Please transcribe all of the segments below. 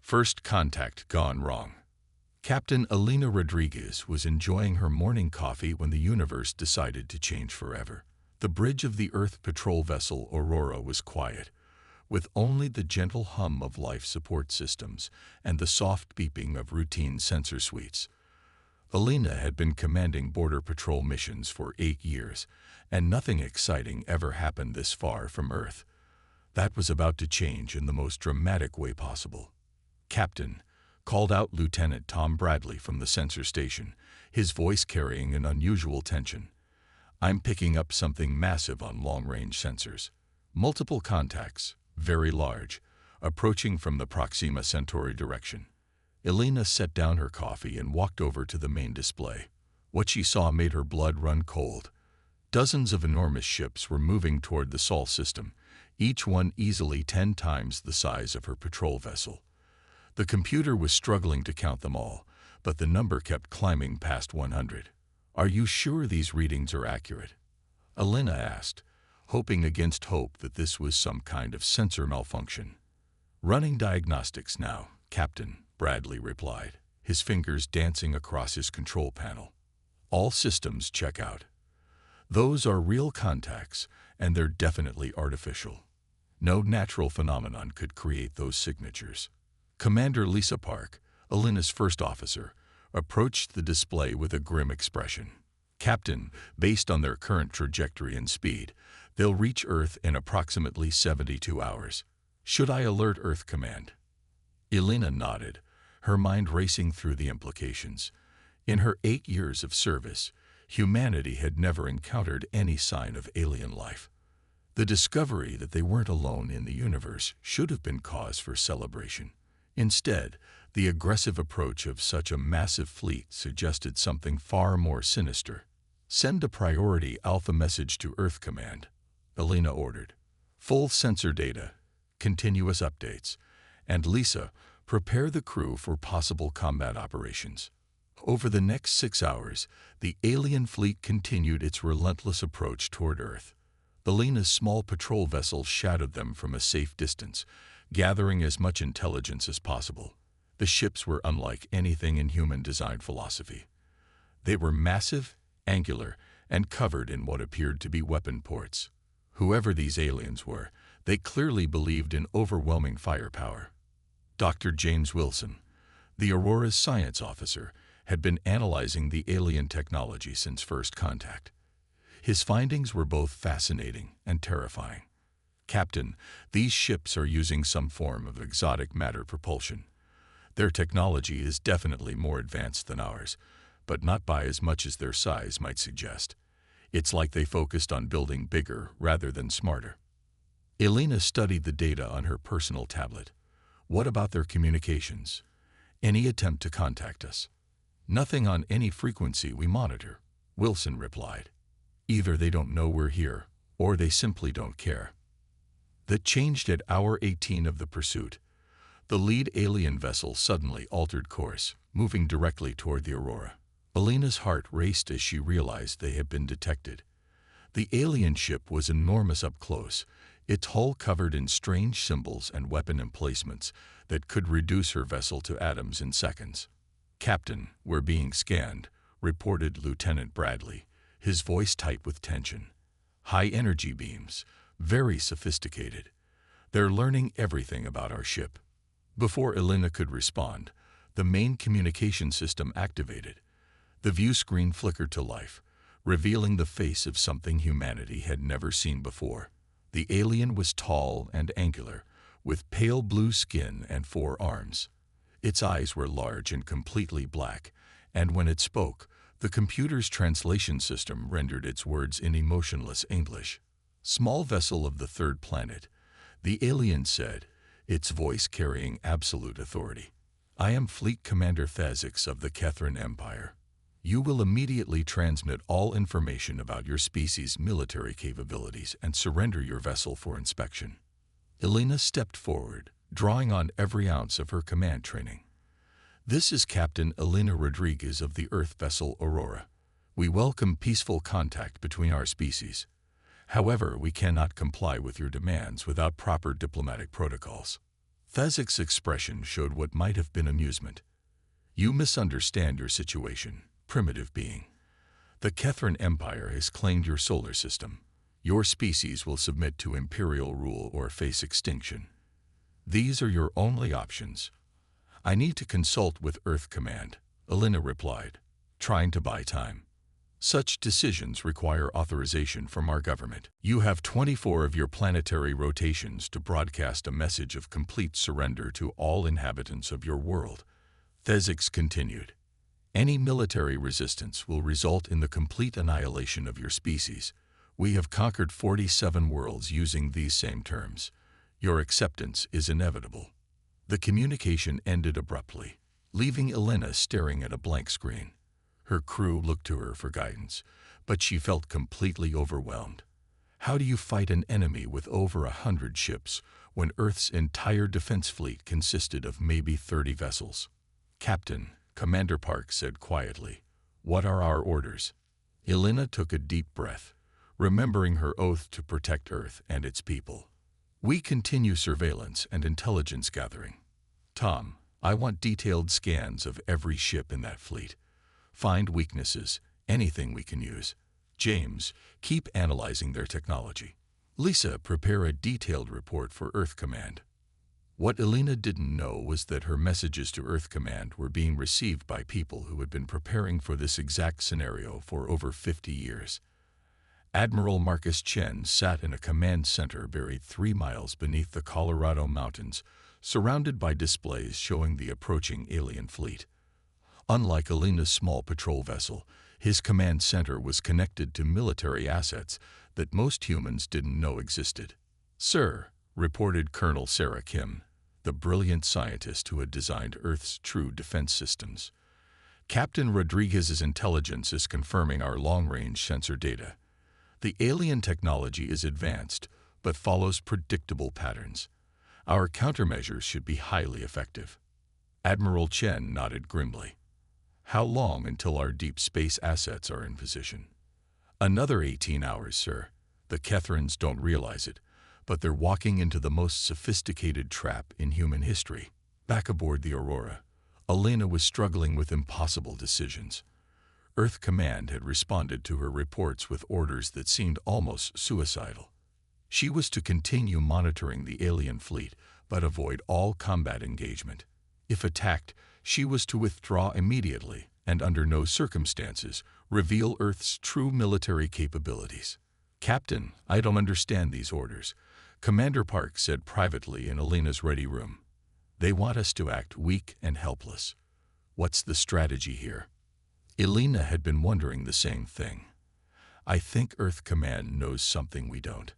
First contact gone wrong. Captain Elena Rodriguez was enjoying her morning coffee when the universe decided to change forever. The bridge of the Earth patrol vessel Aurora was quiet, with only the gentle hum of life support systems and the soft beeping of routine sensor suites. Elena had been commanding border patrol missions for 8 years, and nothing exciting ever happened this far from Earth. That was about to change in the most dramatic way possible. "Captain," called out Lieutenant Tom Bradley from the sensor station, his voice carrying an unusual tension. "I'm picking up something massive on long-range sensors. Multiple contacts, very large, approaching from the Proxima Centauri direction." Elena set down her coffee and walked over to the main display. What she saw made her blood run cold. Dozens of enormous ships were moving toward the Sol system, each one easily 10 times the size of her patrol vessel. The computer was struggling to count them all, but the number kept climbing past 100. "Are you sure these readings are accurate?" Elena asked, hoping against hope that this was some kind of sensor malfunction. "Running diagnostics now, Captain," Bradley replied, his fingers dancing across his control panel. "All systems check out. Those are real contacts, and they're definitely artificial. No natural phenomenon could create those signatures." Commander Lisa Park, Elena's first officer, approached the display with a grim expression. "Captain, based on their current trajectory and speed, they'll reach Earth in approximately 72 hours. Should I alert Earth Command?" Elena nodded, her mind racing through the implications. In her 8 years of service, humanity had never encountered any sign of alien life. The discovery that they weren't alone in the universe should have been cause for celebration. Instead, the aggressive approach of such a massive fleet suggested something far more sinister. "Send a priority Alpha message to Earth Command," Elena ordered. "Full sensor data, continuous updates, and Lisa, prepare the crew for possible combat operations." Over the next 6 hours, the alien fleet continued its relentless approach toward Earth. Elena's small patrol vessel shadowed them from a safe distance, gathering as much intelligence as possible. The ships were unlike anything in human design philosophy. They were massive, angular, and covered in what appeared to be weapon ports. Whoever these aliens were, they clearly believed in overwhelming firepower. Dr. James Wilson, the Aurora's science officer, had been analyzing the alien technology since first contact. His findings were both fascinating and terrifying. "Captain, these ships are using some form of exotic matter propulsion. Their technology is definitely more advanced than ours, but not by as much as their size might suggest. It's like they focused on building bigger rather than smarter." Elena studied the data on her personal tablet. "What about their communications? Any attempt to contact us?" "Nothing on any frequency we monitor," Wilson replied. "Either they don't know we're here, or they simply don't care." That changed at hour 18 of the pursuit. The lead alien vessel suddenly altered course, moving directly toward the Aurora. Elena's heart raced as she realized they had been detected. The alien ship was enormous up close, its hull covered in strange symbols and weapon emplacements that could reduce her vessel to atoms in seconds. "Captain, we're being scanned," reported Lieutenant Bradley, his voice tight with tension. "High-energy beams, very sophisticated. They're learning everything about our ship." Before Elena could respond, the main communication system activated. The view screen flickered to life, revealing the face of something humanity had never seen before. The alien was tall and angular, with pale blue skin and 4 arms. Its eyes were large and completely black, and when it spoke, the computer's translation system rendered its words in emotionless English. "Small vessel of the 3rd planet," the alien said, its voice carrying absolute authority. "I am Fleet Commander Thazix of the Kethran Empire. You will immediately transmit all information about your species' military capabilities and surrender your vessel for inspection." Elena stepped forward, drawing on every ounce of her command training. "This is Captain Elena Rodriguez of the Earth vessel Aurora. We welcome peaceful contact between our species. However, we cannot comply with your demands without proper diplomatic protocols." Thazik's expression showed what might have been amusement. You misunderstand your situation, primitive being. The Kethran Empire has claimed your solar system. Your species will submit to imperial rule or face extinction. These are your only options. I need to consult with Earth Command, Alina replied, trying to buy time. Such decisions require authorization from our government. You have 24 of your planetary rotations to broadcast a message of complete surrender to all inhabitants of your world. Thazix continued. Any military resistance will result in the complete annihilation of your species. We have conquered 47 worlds using these same terms. Your acceptance is inevitable. The communication ended abruptly, leaving Elena staring at a blank screen. Her crew looked to her for guidance, but she felt completely overwhelmed. How do you fight an enemy with over 100 ships when Earth's entire defense fleet consisted of maybe 30 vessels? Captain, Commander Park said quietly, what are our orders? Elena took a deep breath, remembering her oath to protect Earth and its people. We continue surveillance and intelligence gathering. Tom, I want detailed scans of every ship in that fleet. Find weaknesses, anything we can use. James, keep analyzing their technology. Lisa, prepare a detailed report for Earth Command. What Elena didn't know was that her messages to Earth Command were being received by people who had been preparing for this exact scenario for over 50 years. Admiral Marcus Chen sat in a command center buried 3 miles beneath the Colorado Mountains, surrounded by displays showing the approaching alien fleet. Unlike Elena's small patrol vessel, his command center was connected to military assets that most humans didn't know existed. Sir, reported Colonel Sarah Kim, the brilliant scientist who had designed Earth's true defense systems. Captain Rodriguez's intelligence is confirming our long-range sensor data. The alien technology is advanced, but follows predictable patterns. Our countermeasures should be highly effective. Admiral Chen nodded grimly. How long until our deep space assets are in position? Another 18 hours, sir. The Kethrans don't realize it, but they're walking into the most sophisticated trap in human history. Back aboard the Aurora, Elena was struggling with impossible decisions. Earth Command had responded to her reports with orders that seemed almost suicidal. She was to continue monitoring the alien fleet, but avoid all combat engagement. If attacked, she was to withdraw immediately and under no circumstances reveal Earth's true military capabilities. Captain, I don't understand these orders, Commander Park said privately in Elena's ready room. They want us to act weak and helpless. What's the strategy here? Elena had been wondering the same thing. I think Earth Command knows something we don't.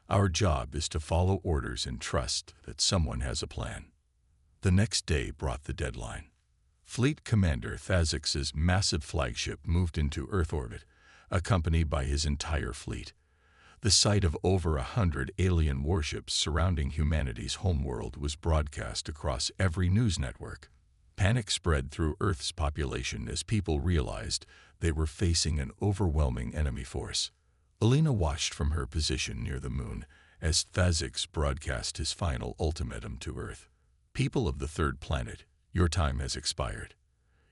Our job is to follow orders and trust that someone has a plan. The next day brought the deadline. Fleet Commander Thazix's massive flagship moved into Earth orbit, accompanied by his entire fleet. The sight of over 100 alien warships surrounding humanity's homeworld was broadcast across every news network. Panic spread through Earth's population as people realized they were facing an overwhelming enemy force. Elena watched from her position near the moon as Thazix broadcast his final ultimatum to Earth. People of the third planet, your time has expired.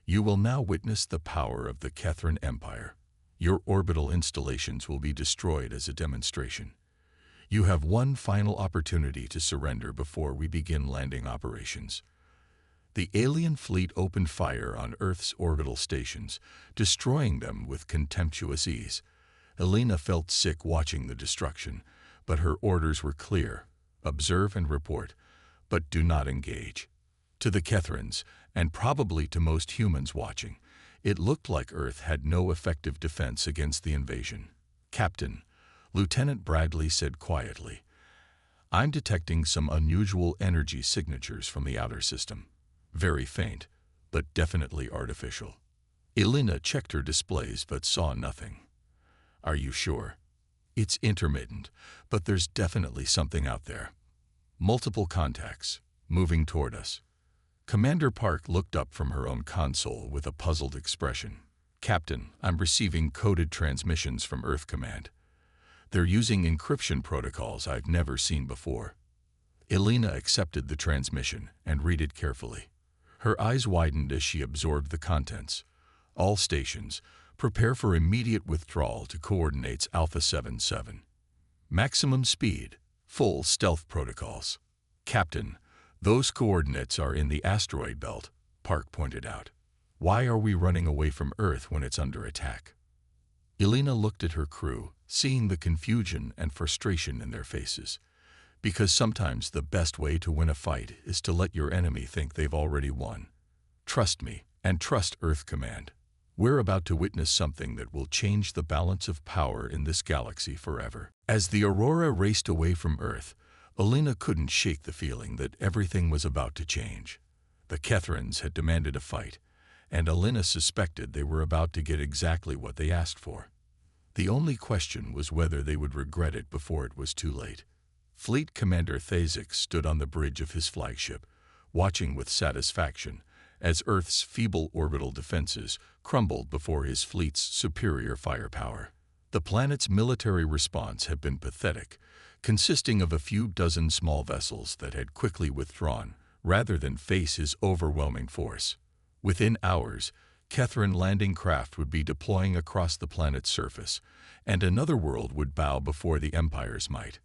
You will now witness the power of the Kethran Empire. Your orbital installations will be destroyed as a demonstration. You have one final opportunity to surrender before we begin landing operations. The alien fleet opened fire on Earth's orbital stations, destroying them with contemptuous ease. Elena felt sick watching the destruction, but her orders were clear. Observe and report, but do not engage. To the Kethrans, and probably to most humans watching, it looked like Earth had no effective defense against the invasion. Captain, Lieutenant Bradley said quietly, I'm detecting some unusual energy signatures from the outer system. Very faint, but definitely artificial. Elena checked her displays but saw nothing. Are you sure? It's intermittent, but there's definitely something out there. Multiple contacts, moving toward us. Commander Park looked up from her own console with a puzzled expression. Captain, I'm receiving coded transmissions from Earth Command. They're using encryption protocols I've never seen before. Elena accepted the transmission and read it carefully. Her eyes widened as she absorbed the contents. All stations, prepare for immediate withdrawal to coordinates Alpha 77. Maximum speed, full stealth protocols. Captain, those coordinates are in the asteroid belt, Park pointed out. Why are we running away from Earth when it's under attack? Elena looked at her crew, seeing the confusion and frustration in their faces. Because sometimes the best way to win a fight is to let your enemy think they've already won. Trust me, and trust Earth Command. We're about to witness something that will change the balance of power in this galaxy forever. As the Aurora raced away from Earth, Elena couldn't shake the feeling that everything was about to change. The Kethrans had demanded a fight, and Elena suspected they were about to get exactly what they asked for. The only question was whether they would regret it before it was too late. Fleet Commander Thazix stood on the bridge of his flagship, watching with satisfaction as Earth's feeble orbital defenses crumbled before his fleet's superior firepower. The planet's military response had been pathetic, consisting of a few dozen small vessels that had quickly withdrawn rather than face his overwhelming force. Within hours, Kethran landing craft would be deploying across the planet's surface, and another world would bow before the Empire's might.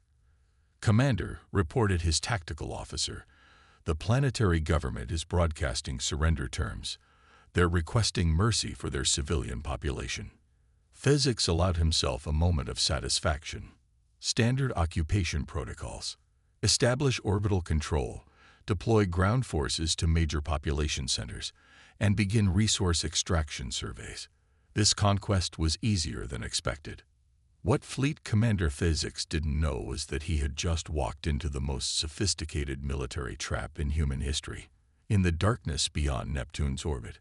Commander, reported his tactical officer, the planetary government is broadcasting surrender terms. They're requesting mercy for their civilian population. Thazix allowed himself a moment of satisfaction. Standard occupation protocols. Establish orbital control, deploy ground forces to major population centers, and begin resource extraction surveys. This conquest was easier than expected. What Fleet Commander Thazix didn't know was that he had just walked into the most sophisticated military trap in human history. In the darkness beyond Neptune's orbit,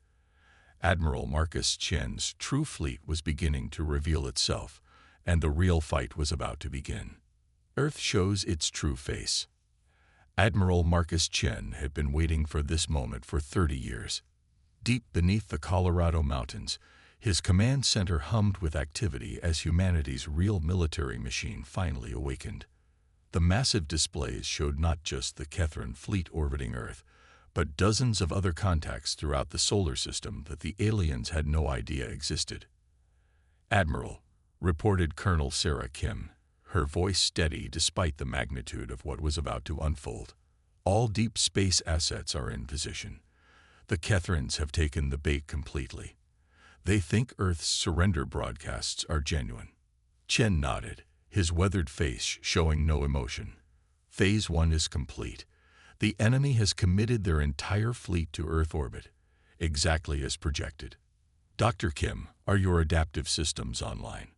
Admiral Marcus Chen's true fleet was beginning to reveal itself, and the real fight was about to begin. Earth shows its true face. Admiral Marcus Chen had been waiting for this moment for 30 years. Deep beneath the Colorado mountains, his command center hummed with activity as humanity's real military machine finally awakened. The massive displays showed not just the Kethran fleet orbiting Earth, but dozens of other contacts throughout the solar system that the aliens had no idea existed. Admiral, reported Colonel Sarah Kim, her voice steady despite the magnitude of what was about to unfold. All deep space assets are in position. The Kethrans have taken the bait completely. They think Earth's surrender broadcasts are genuine. Chen nodded, his weathered face showing no emotion. Phase 1 is complete. The enemy has committed their entire fleet to Earth orbit, exactly as projected. Dr. Kim, are your adaptive systems online?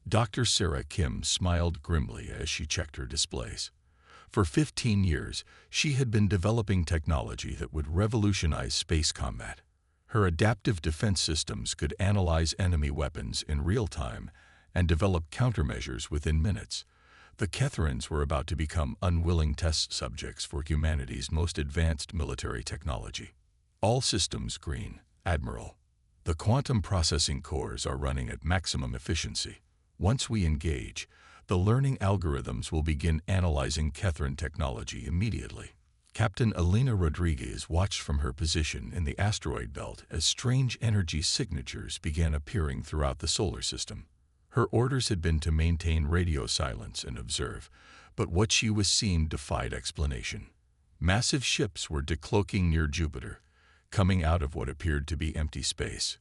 Dr. Sarah Kim smiled grimly as she checked her displays. For 15 years, she had been developing technology that would revolutionize space combat. Her adaptive defense systems could analyze enemy weapons in real time and develop countermeasures within minutes. The Kethrans were about to become unwilling test subjects for humanity's most advanced military technology. All systems green, Admiral. The quantum processing cores are running at maximum efficiency. Once we engage, the learning algorithms will begin analyzing Kethran technology immediately. Captain Elena Rodriguez watched from her position in the asteroid belt as strange energy signatures began appearing throughout the solar system. Her orders had been to maintain radio silence and observe, but what she was seeing defied explanation. Massive ships were decloaking near Jupiter, coming out of what appeared to be empty space.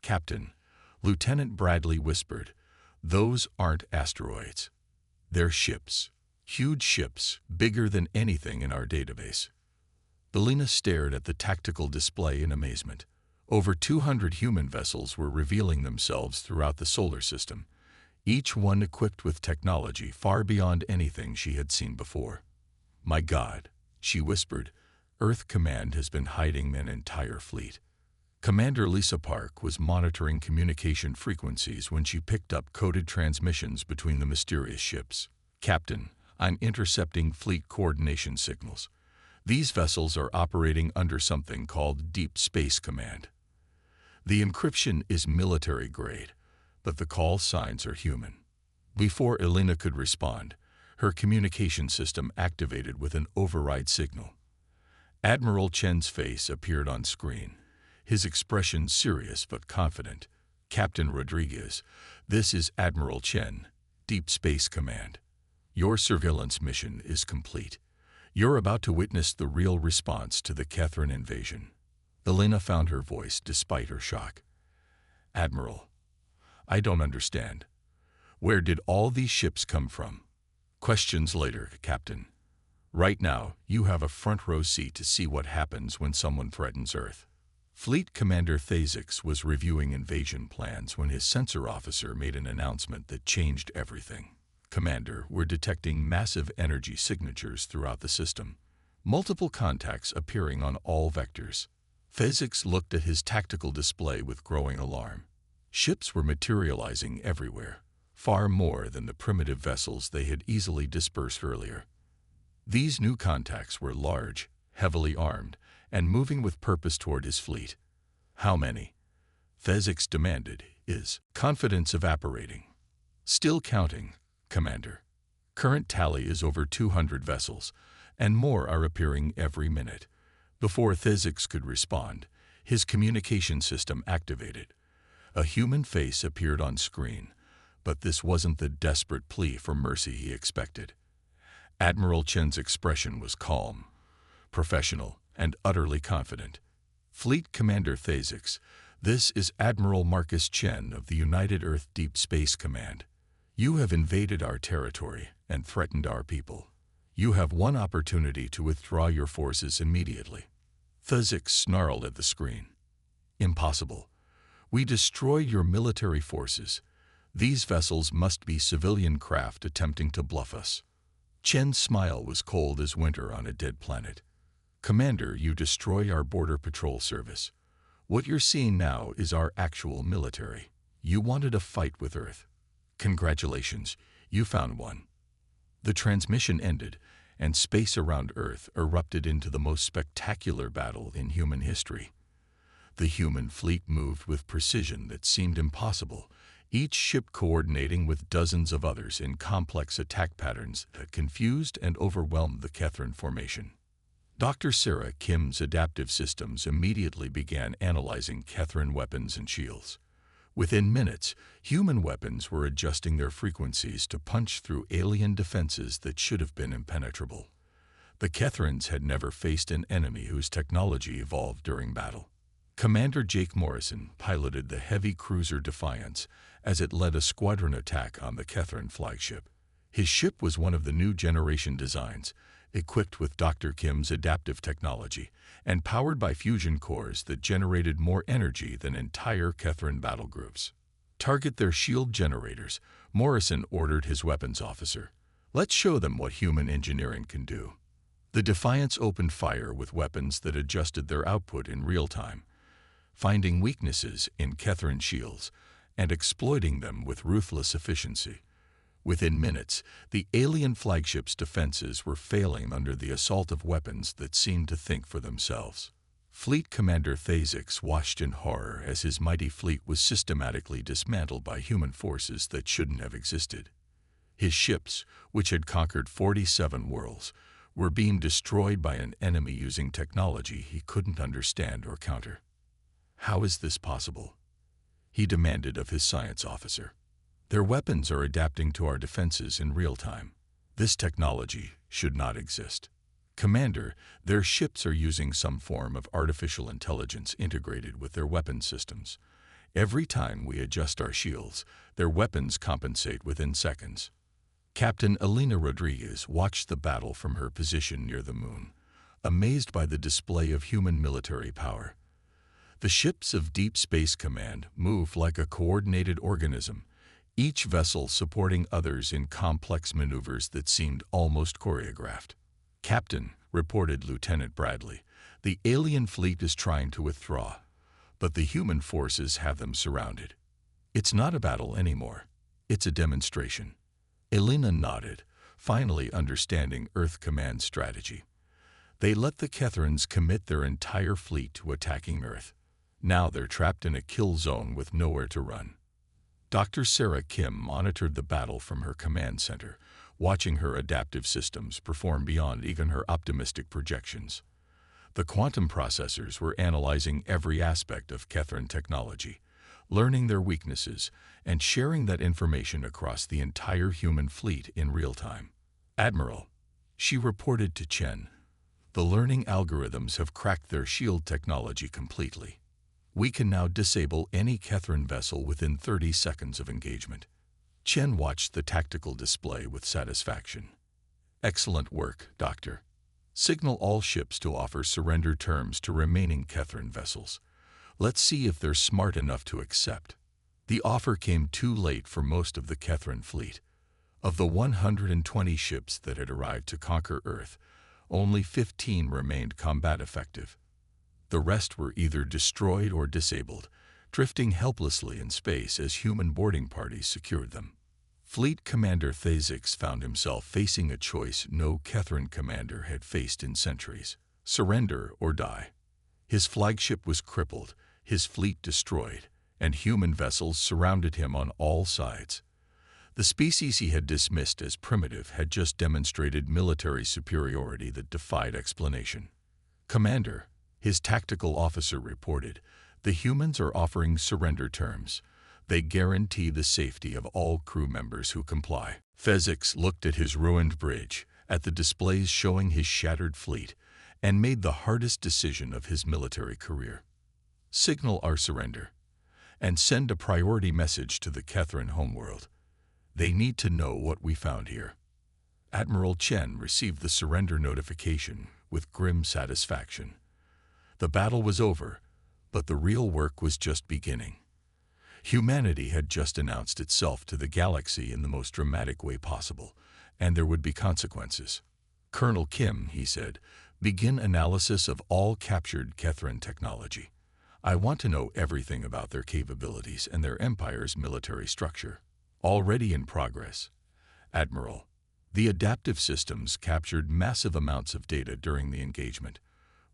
Captain, Lieutenant Bradley whispered, "Those aren't asteroids. They're ships. Huge ships, bigger than anything in our database." Elena stared at the tactical display in amazement. Over 200 human vessels were revealing themselves throughout the solar system, each one equipped with technology far beyond anything she had seen before. "My God," she whispered, "Earth Command has been hiding an entire fleet." Commander Lisa Park was monitoring communication frequencies when she picked up coded transmissions between the mysterious ships. "Captain, I'm intercepting fleet coordination signals. These vessels are operating under something called Deep Space Command. The encryption is military grade, but the call signs are human." Before Elena could respond, Her communication system activated with an override signal. Admiral Chen's face appeared on screen, his expression serious but confident. "Captain Rodriguez, this is Admiral Chen, Deep Space Command. Your surveillance mission is complete. You're about to witness the real response to the Kethran invasion." Elena found her voice despite her shock. "Admiral, I don't understand. Where did all these ships come from?" "Questions later, Captain. Right now, you have a front row seat to see what happens when someone threatens Earth." Fleet Commander Thazix was reviewing invasion plans when his sensor officer made an announcement that changed everything. "Commander, we're detecting massive energy signatures throughout the system. Multiple contacts appearing on all vectors." Thazix looked at his tactical display with growing alarm. Ships were materializing everywhere, far more than the primitive vessels they had easily dispersed earlier. These new contacts were large, heavily armed, and moving with purpose toward his fleet. "How many?" Thazix demanded, his confidence evaporating. "Still counting, Commander. Current tally is over 200 vessels, and more are appearing every minute." Before Thazix could respond, his communication system activated. A human face appeared on screen, but this wasn't the desperate plea for mercy he expected. Admiral Chen's expression was calm, professional, and utterly confident. "Fleet Commander Thazix, this is Admiral Marcus Chen of the United Earth Deep Space Command. You have invaded our territory and threatened our people. You have one opportunity to withdraw your forces immediately." Thazix snarled at the screen. "Impossible. We destroyed your military forces. These vessels must be civilian craft attempting to bluff us." Chen's smile was cold as winter on a dead planet. "Commander, you destroy our border patrol service. What you're seeing now is our actual military. You wanted a fight with Earth. Congratulations, you found one." The transmission ended, and space around Earth erupted into the most spectacular battle in human history. The human fleet moved with precision that seemed impossible, each ship coordinating with dozens of others in complex attack patterns that confused and overwhelmed the Kethran formation. Dr. Sarah Kim's adaptive systems immediately began analyzing Kethran weapons and shields. Within minutes, human weapons were adjusting their frequencies to punch through alien defenses that should have been impenetrable. The Kethrans had never faced an enemy whose technology evolved during battle. Commander Jake Morrison piloted the heavy cruiser Defiance as it led a squadron attack on the Kethran flagship. His ship was one of the new generation designs, equipped with Dr. Kim's adaptive technology and powered by fusion cores that generated more energy than entire Kethran battle groups. "Target their shield generators," Morrison ordered his weapons officer. "Let's show them what human engineering can do." The Defiance opened fire with weapons that adjusted their output in real time, finding weaknesses in Kethran shields and exploiting them with ruthless efficiency. Within minutes, the alien flagship's defenses were failing under the assault of weapons that seemed to think for themselves. Fleet Commander Thazix watched in horror as his mighty fleet was systematically dismantled by human forces that shouldn't have existed. His ships, which had conquered 47 worlds, were being destroyed by an enemy using technology he couldn't understand or counter. "How is this possible?" he demanded of his science officer. "Their weapons are adapting to our defenses in real time. This technology should not exist. Commander, their ships are using some form of artificial intelligence integrated with their weapon systems. Every time we adjust our shields, their weapons compensate within seconds." Captain Elena Rodriguez watched the battle from her position near the moon, amazed by the display of human military power. The ships of Deep Space Command moved like a coordinated organism, each vessel supporting others in complex maneuvers that seemed almost choreographed. "Captain," reported Lieutenant Bradley, "the alien fleet is trying to withdraw, but the human forces have them surrounded. It's not a battle anymore. It's a demonstration." Elena nodded, finally understanding Earth Command's strategy. They let the Kethrans commit their entire fleet to attacking Earth. Now they're trapped in a kill zone with nowhere to run. Dr. Sarah Kim monitored the battle from her command center, watching her adaptive systems perform beyond even her optimistic projections. The quantum processors were analyzing every aspect of Kethran technology, learning their weaknesses, and sharing that information across the entire human fleet in real time. "Admiral," she reported to Chen, "the learning algorithms have cracked their shield technology completely. We can now disable any Kethran vessel within 30 seconds of engagement." Chen watched the tactical display with satisfaction. "Excellent work, Doctor. Signal all ships to offer surrender terms to remaining Kethran vessels. Let's see if they're smart enough to accept." The offer came too late for most of the Kethran fleet. Of the 120 ships that had arrived to conquer Earth, only 15 remained combat effective. The rest were either destroyed or disabled, drifting helplessly in space as human boarding parties secured them. Fleet Commander Thazix found himself facing a choice no Kethran commander had faced in centuries: surrender or die. His flagship was crippled, his fleet destroyed, and human vessels surrounded him on all sides. The species he had dismissed as primitive had just demonstrated military superiority that defied explanation. "Commander," his tactical officer reported, "the humans are offering surrender terms. They guarantee the safety of all crew members who comply." Thazix looked at his ruined bridge, at the displays showing his shattered fleet, and made the hardest decision of his military career. "Signal our surrender, and send a priority message to the Kethran homeworld. They need to know what we found here." Admiral Chen received the surrender notification with grim satisfaction. The battle was over, but the real work was just beginning. Humanity had just announced itself to the galaxy in the most dramatic way possible, and there would be consequences. "Colonel Kim," he said, "begin analysis of all captured Kethran technology. I want to know everything about their capabilities and their empire's military structure." "Already in progress, Admiral. The adaptive systems captured massive amounts of data during the engagement.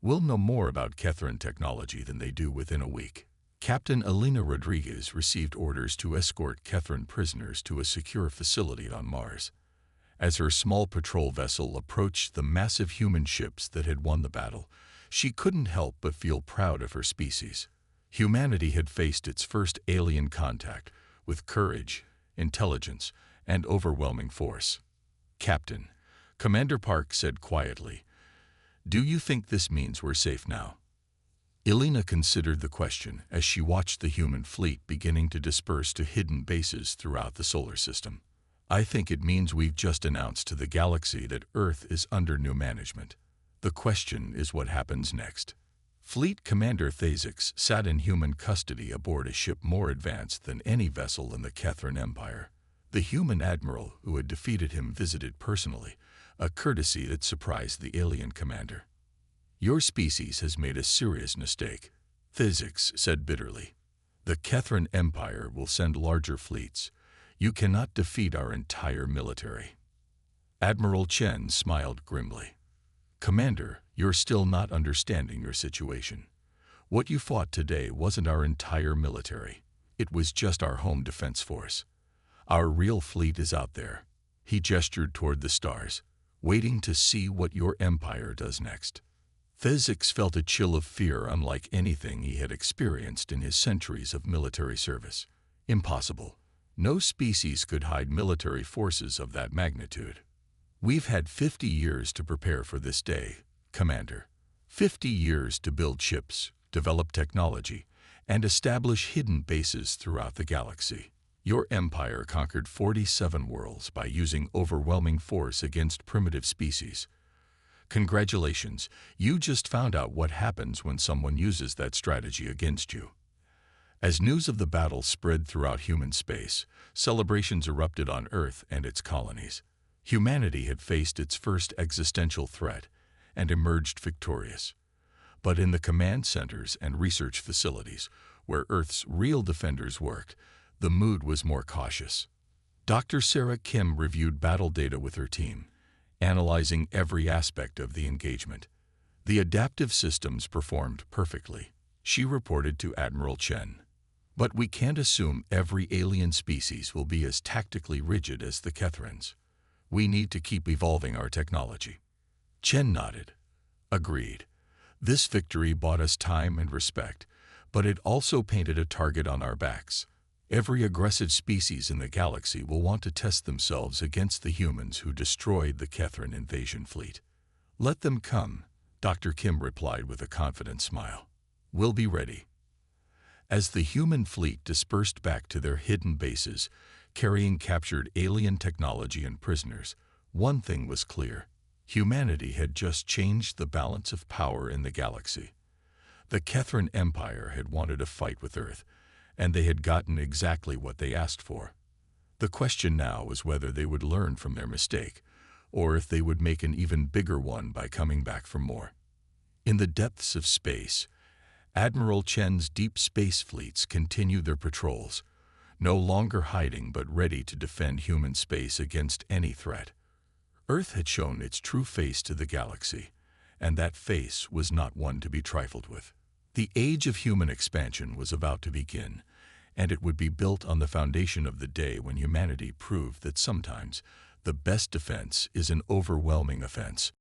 We'll know more about Kethran technology than they do within a week." Captain Alina Rodriguez received orders to escort Kethran prisoners to a secure facility on Mars. As her small patrol vessel approached the massive human ships that had won the battle, she couldn't help but feel proud of her species. Humanity had faced its first alien contact with courage, intelligence, and overwhelming force. "Captain," Commander Park said quietly, "do you think this means we're safe now?" Elena considered the question as she watched the human fleet beginning to disperse to hidden bases throughout the solar system. "I think it means we've just announced to the galaxy that Earth is under new management. The question is what happens next." Fleet Commander Thazix sat in human custody aboard a ship more advanced than any vessel in the Kethran Empire. The human admiral who had defeated him visited personally, a courtesy that surprised the alien commander. "Your species has made a serious mistake," Thazix said bitterly. "The Kethran Empire will send larger fleets. You cannot defeat our entire military." Admiral Chen smiled grimly. "Commander, you're still not understanding your situation. What you fought today wasn't our entire military. It was just our home defense force. Our real fleet is out there." He gestured toward the stars, waiting to see what your empire does next. Thazix felt a chill of fear unlike anything he had experienced in his centuries of military service. Impossible. No species could hide military forces of that magnitude. "We've had 50 years to prepare for this day, Commander. 50 years to build ships, develop technology, and establish hidden bases throughout the galaxy. Your empire conquered 47 worlds by using overwhelming force against primitive species. Congratulations, you just found out what happens when someone uses that strategy against you." As news of the battle spread throughout human space, celebrations erupted on Earth and its colonies. Humanity had faced its first existential threat and emerged victorious. But in the command centers and research facilities, where Earth's real defenders worked, the mood was more cautious. Dr. Sarah Kim reviewed battle data with her team, analyzing every aspect of the engagement. The adaptive systems performed perfectly, she reported to Admiral Chen. "But we can't assume every alien species will be as tactically rigid as the Kethrans. We need to keep evolving our technology. Chen nodded. Agreed. This victory bought us time and respect, but it also painted a target on our backs. Every aggressive species in the galaxy will want to test themselves against the humans who destroyed the Kethran invasion fleet. Let them come, Dr. Kim replied with a confident smile. We'll be ready. As the human fleet dispersed back to their hidden bases, carrying captured alien technology and prisoners, one thing was clear. Humanity had just changed the balance of power in the galaxy. The Kethran Empire had wanted a fight with Earth, and they had gotten exactly what they asked for. The question now was whether they would learn from their mistake, or if they would make an even bigger one by coming back for more. In the depths of space, Admiral Chen's deep space fleets continued their patrols, no longer hiding but ready to defend human space against any threat. Earth had shown its true face to the galaxy, and that face was not one to be trifled with. The age of human expansion was about to begin, and it would be built on the foundation of the day when humanity proved that sometimes the best defense is an overwhelming offense.